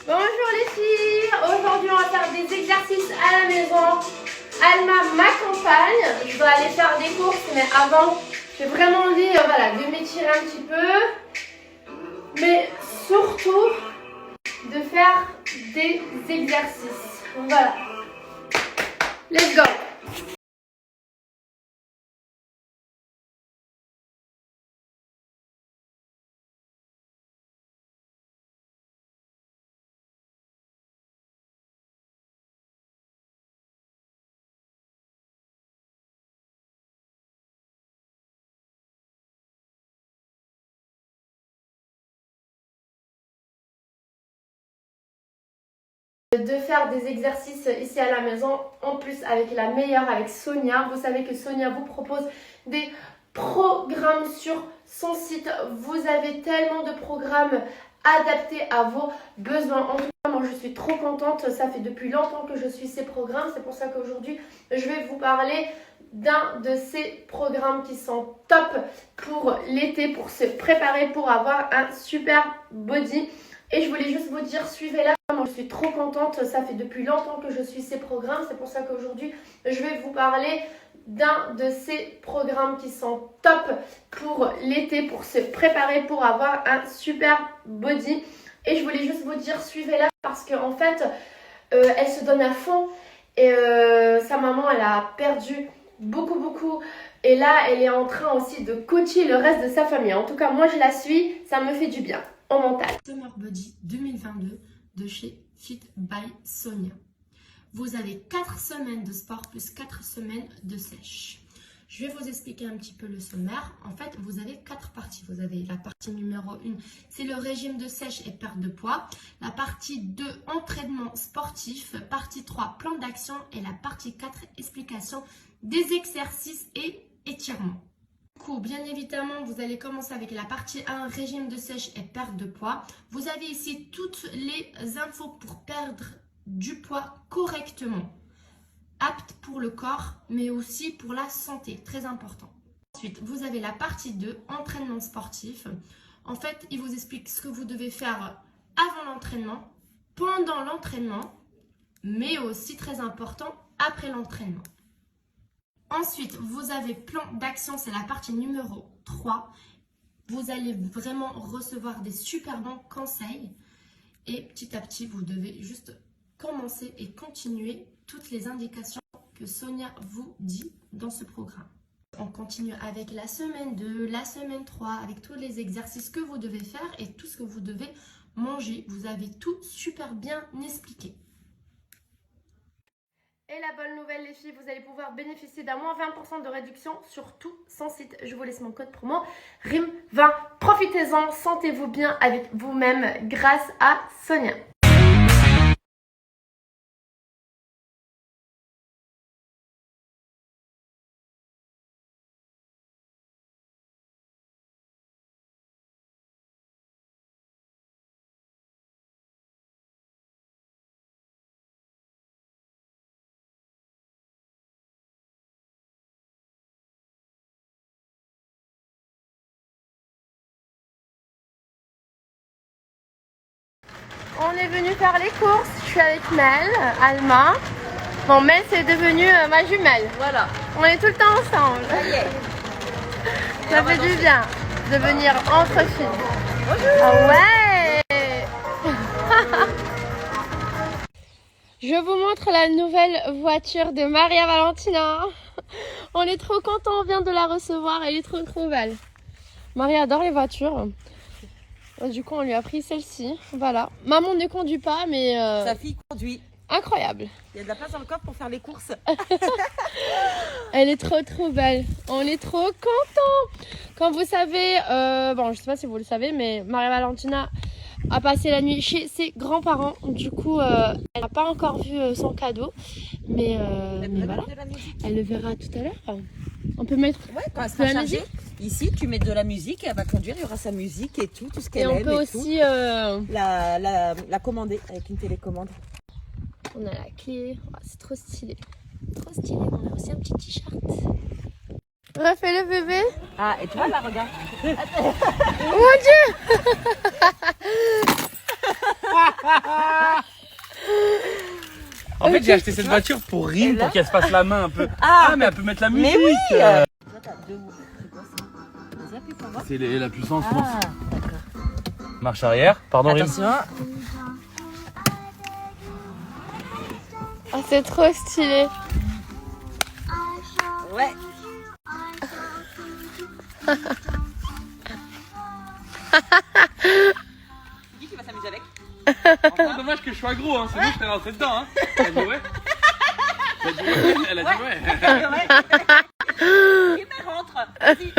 Bonjour les filles, aujourd'hui on va faire des exercices à la maison. Alma m'accompagne, je dois aller faire des courses mais avant j'ai vraiment envie de m'étirer un petit peu. Mais surtout de faire des exercices. Voilà. Let's go. De faire des exercices ici à la maison, en plus avec la meilleure, avec Sonia. Vous savez que Sonia vous propose des programmes sur son site. Vous avez tellement de programmes adaptés à vos besoins. En tout cas, moi je suis trop contente. Ça fait depuis longtemps que je suis ces programmes. C'est pour ça qu'aujourd'hui, je vais vous parler d'un de ces programmes qui sont top pour l'été, pour se préparer, pour avoir un super body. Et je voulais juste vous dire, suivez-la. Moi, je suis trop contente. Ça fait depuis longtemps que je suis ces programmes. C'est pour ça qu'aujourd'hui, je vais vous parler d'un de ces programmes qui sont top pour l'été, pour se préparer, pour avoir un super body. Et je voulais juste vous dire, suivez-la parce qu'en fait, elle se donne à fond. Et sa maman, elle a perdu beaucoup. Et là, elle est en train aussi de coacher le reste de sa famille. En tout cas, moi, je la suis. Ça me fait du bien au mental. Summer Body 2022 de chez Fit by Sonia. Vous avez 4 semaines de sport plus 4 semaines de sèche. Je vais vous expliquer un petit peu le sommaire. En fait, vous avez 4 parties. Vous avez la partie numéro 1, c'est le régime de sèche et perte de poids. La partie 2, entraînement sportif. Partie 3, plan d'action. Et la partie 4, explication des exercices et étirements. Du coup, bien évidemment, vous allez commencer avec la partie 1, régime de sèche et perte de poids. Vous avez ici toutes les infos pour perdre du poids correctement. Apte pour le corps, mais aussi pour la santé, très important. Ensuite, vous avez la partie 2, entraînement sportif. En fait, il vous explique ce que vous devez faire avant l'entraînement, pendant l'entraînement, mais aussi, très important, après l'entraînement. Ensuite, vous avez plan d'action, c'est la partie numéro 3. Vous allez vraiment recevoir des super bons conseils. Et petit à petit, vous devez juste commencer et continuer toutes les indications que Sonia vous dit dans ce programme. On continue avec la semaine 2, la semaine 3, avec tous les exercices que vous devez faire et tout ce que vous devez manger. Vous avez tout super bien expliqué. Et la bonne nouvelle les filles, vous allez pouvoir bénéficier d'un moins 20% de réduction sur tout son site. Je vous laisse mon code promo RIM20. Profitez-en, sentez-vous bien avec vous-même grâce à Sonia. On est venu faire les courses. Je suis avec Mel, Alma. Bon, Mel c'est devenu ma jumelle. Voilà. On est tout le temps ensemble. Ça y est. Ça fait du bien de venir entre filles. Bonjour. Ah ouais. Je vous montre la nouvelle voiture de Maria Valentina. On est trop contents, on vient de la recevoir. Elle est trop belle. Maria adore les voitures. Du coup, on lui a pris celle-ci. Voilà. Maman ne conduit pas, mais... Sa fille conduit. Incroyable. Il y a de la place dans le coffre pour faire les courses. Elle est trop belle. On est trop contents. Comme vous savez, bon, je sais pas si vous le savez, mais Maria Valentina a passé la nuit chez ses grands-parents. Du coup, elle n'a pas encore vu son cadeau. Mais voilà. Elle le verra tout à l'heure. On peut mettre quand elle de sera la chargée, musique. ici tu mets de la musique et elle va conduire, il y aura sa musique et tout ce qu'elle Et aime. on peut aussi... La commander avec une télécommande. On a la clé. Oh, c'est trop stylé. Trop stylé. On a aussi un petit t-shirt. Refais le bébé. Ah, et tu vois là, regarde. Oh mon Dieu. En fait, j'ai acheté cette voiture pour Rim, pour qu'elle se fasse la main un peu. Ah, Ah, mais elle peut mettre la musique. mais oui. Toi, t'as deux. C'est quoi ça? Vas-y, appuie pour voir. C'est la puissance, je pense. Ah, d'accord. Marche arrière. Pardon, Rim. Attention. Oh, c'est trop stylé. Ouais. Qui va s'amuser avec? Franchement, dommage que je sois gros, hein. Sinon, je serais rentré dedans, hein. Elle a dit ouais. Elle a dit ouais. Il me rentre. Vas-y.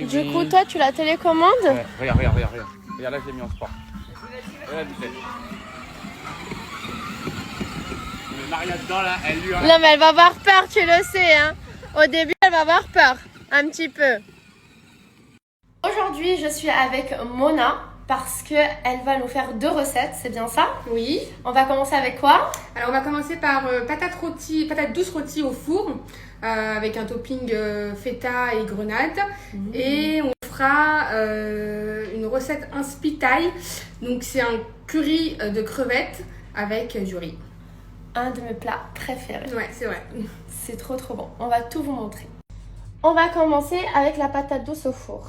Du coup, toi, tu la télécommandes? Ouais, regarde. Regarde, là, je l'ai mis en sport. Regarde, vite fait. Mais Maria dedans, là, elle lui a... Non, mais elle va avoir peur, tu le sais. Hein. Au début, elle va avoir peur. Un petit peu. Aujourd'hui, je suis avec Mona parce qu'elle va nous faire 2 recettes. C'est bien ça? Oui. On va commencer avec quoi? Alors on va commencer par patates douces rôties au four avec un topping feta et grenade. Et on fera une recette inspi thaï. Donc c'est un curry de crevettes avec du riz. Un de mes plats préférés. Ouais, c'est vrai. C'est trop bon. On va tout vous montrer. On va commencer avec la patate douce au four.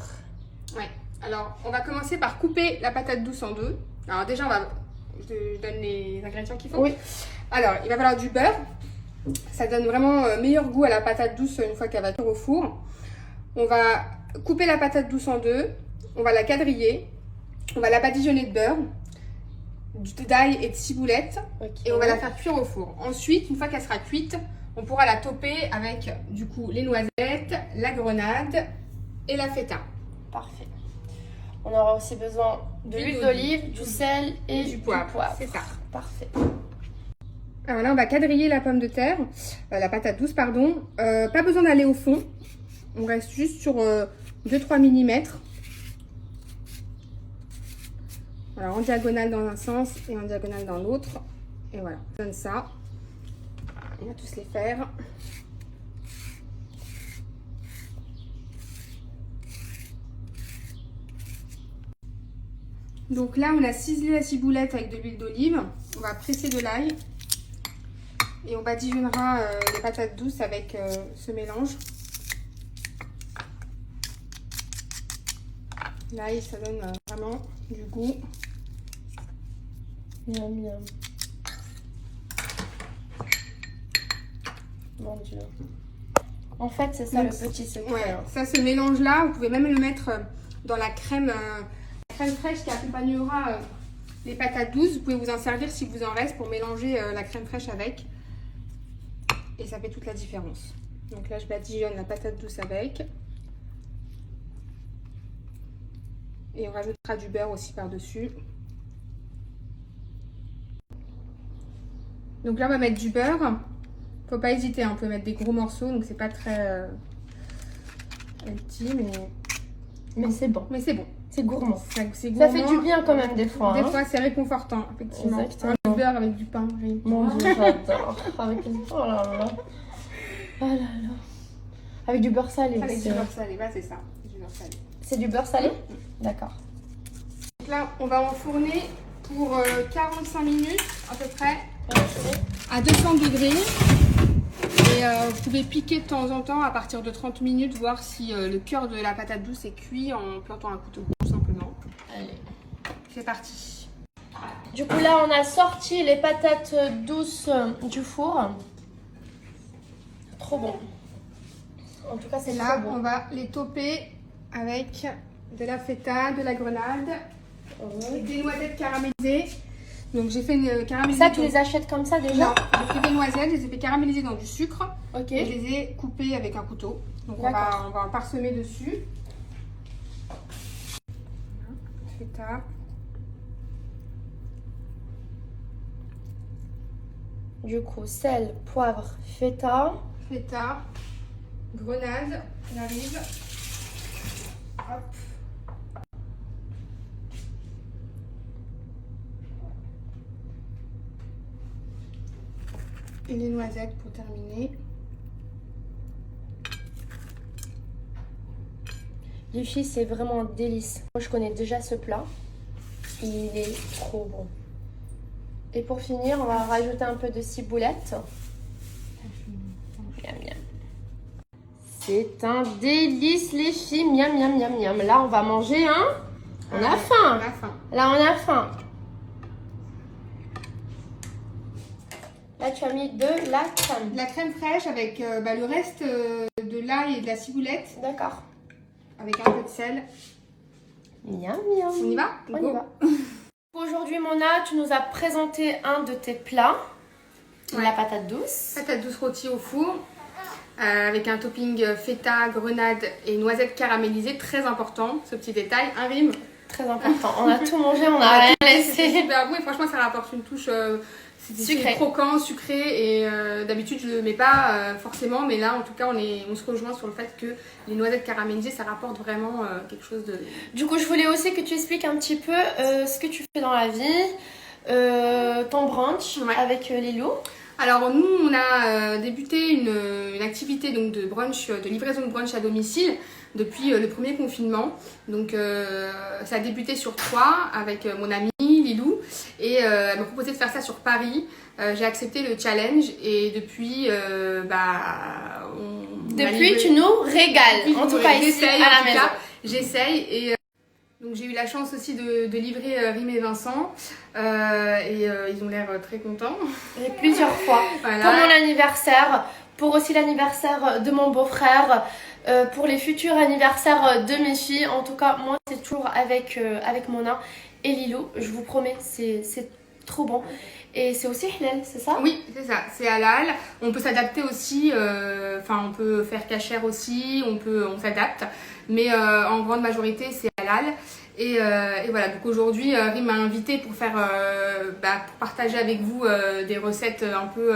Ouais. Alors on va commencer par couper la patate douce en 2. Alors déjà je donne les ingrédients qu'il faut. Oui. Alors il va falloir du beurre. Ça donne vraiment meilleur goût à la patate douce une fois qu'elle va cuire au four. On va couper la patate douce en 2. On va la quadriller. On va la badigeonner de beurre, d'ail et de ciboulette. Okay. Et on va la faire cuire au four. Ensuite, une fois qu'elle sera cuite, on pourra la toper avec du coup les noisettes, la grenade et la feta. Parfait. On aura aussi besoin de l'huile d'olive, du sel et du poivre. C'est ça. Parfait. Alors là, on va quadriller la pomme de terre, la patate douce, pardon. Pas besoin d'aller au fond. On reste juste sur 2-3 mm. Alors en diagonale dans un sens et en diagonale dans l'autre. Et voilà, on donne ça. On va tous les faire. Donc là, on a ciselé la ciboulette avec de l'huile d'olive. On va presser de l'ail. Et on badigeonnera les patates douces avec ce mélange. L'ail, ça donne vraiment du goût. Miam, miam. Mon Dieu. En fait, c'est ça Donc, le petit secret. Ouais, Hein. ça, ce mélange-là, vous pouvez même le mettre dans la crème fraîche qui accompagnera les patates douces. Vous pouvez vous en servir si vous en reste pour mélanger la crème fraîche avec. Et ça fait toute la différence. Donc là, je badigeonne la patate douce avec. Et on rajoutera du beurre aussi par-dessus. Donc là, on va mettre du beurre. Faut pas hésiter, hein, on peut mettre des gros morceaux, donc c'est pas très healthy, Mais c'est bon. mais c'est bon. C'est gourmand. C'est Ça fait du bien quand même des fois. Des Hein. fois, c'est réconfortant, effectivement. Exactement. Du beurre avec du pain. Oui. Mon Dieu, j'adore. Avec du... Oh là là. Oh là là. Avec du beurre salé. Avec aussi. du beurre salé, bah, c'est ça. Du beurre salé. C'est du beurre salé? D'accord. Donc là, on va enfourner pour 45 minutes à peu près à 200 degrés. Et vous pouvez piquer de temps en temps à partir de 30 minutes, voir si le cœur de la patate douce est cuit en plantant un couteau tout simplement. Allez. C'est parti. Du coup, là, on a sorti les patates douces du four. Trop bon. En tout cas, c'est Là, trop bon. on va les toper avec de la feta, de la grenade, et des noisettes caramélisées. Donc j'ai fait une caramélisée. Ça, tu les achètes comme ça déjà? Non, j'ai fait des noisettes, je les ai fait caraméliser dans du sucre. Ok. Et je les ai coupées avec un couteau. Donc on D'accord. va en parsemer dessus. Feta. Du coup, sel, poivre, feta. Feta. Grenade. J'arrive. Hop. Et les noisettes pour terminer. Les filles, c'est vraiment un délice. Moi, je connais déjà ce plat. Il est trop bon. Et pour finir, on va rajouter un peu de ciboulette. Miam, miam. C'est un délice, les filles. Miam, miam, miam, miam. Là, on va manger, hein? On a faim. On a faim. Là, on a faim. Là, tu as mis de la crème. De la crème fraîche avec le reste de l'ail et de la ciboulette. D'accord. Avec un peu de sel. Miam, miam. On y va? On y va. Aujourd'hui, Mona, tu nous as présenté un de tes plats. Ouais. La patate douce. Patate douce rôtie au four. Avec un topping feta, grenade et noisettes caramélisées. Très important, ce petit détail. Un rime. Très important. On a tout mangé, on n'a rien C'était laissé. super bon et franchement, ça rapporte une touche Sucré. c'est croquant, sucré. Et d'habitude, je le mets pas forcément. Mais là, en tout cas, on se rejoint sur le fait que les noisettes caramélisées, ça rapporte vraiment quelque chose de... Du coup, je voulais aussi que tu expliques un petit peu ce que tu fais dans la vie, ton brunch Ouais. avec Lilou. Alors nous, on a débuté une activité donc, de brunch, de livraison de brunch à domicile depuis le premier confinement. Donc ça a débuté sur Troyes avec mon amie Lilou et elle m'a proposé de faire ça sur Paris. J'ai accepté le challenge et depuis, Depuis, tu nous régales. En tout cas, ici, à la maison. J'essaye et donc j'ai eu la chance aussi de livrer Rim et Vincent et ils ont l'air très contents. Et plusieurs fois. Voilà. Pour mon anniversaire, pour aussi l'anniversaire de mon beau-frère, pour les futurs anniversaires de mes filles. En tout cas, moi, c'est toujours avec Mona et Lilou. Je vous promets, c'est trop bon. Et c'est aussi halal, c'est ça? Oui, c'est ça, c'est halal. On peut s'adapter aussi, on peut faire cachère aussi, on s'adapte. Mais en grande majorité, c'est halal. Et voilà, donc aujourd'hui, Rim m'a invité pour faire, pour partager avec vous des recettes un peu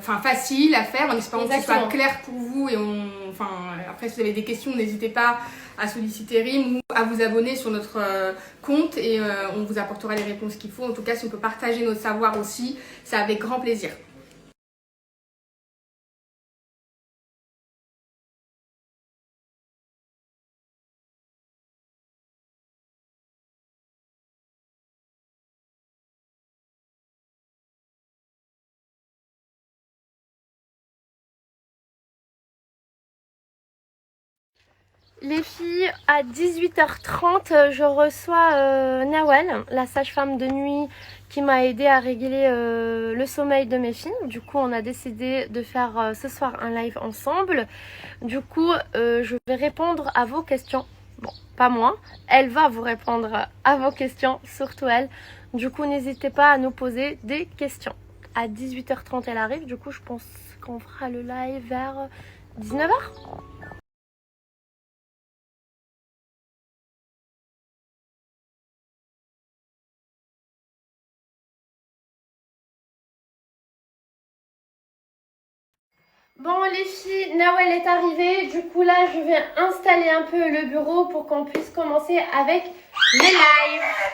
faciles à faire, en espérant que ce soit clair pour vous. Et après, si vous avez des questions, n'hésitez pas à solliciter Rim ou à vous abonner sur notre compte et on vous apportera les réponses qu'il faut. En tout cas, si on peut partager notre savoir aussi, c'est avec grand plaisir. Les filles, à 18h30, je reçois Nawel, la sage-femme de nuit qui m'a aidé à régler le sommeil de mes filles. Du coup, on a décidé de faire ce soir un live ensemble. Du coup, je vais répondre à vos questions. Bon, pas moi. Elle va vous répondre à vos questions, surtout elle. Du coup, n'hésitez pas à nous poser des questions. À 18h30, elle arrive. Du coup, je pense qu'on fera le live vers 19h. Bon les filles, Nawel est arrivée, du coup là je vais installer un peu le bureau pour qu'on puisse commencer avec les lives.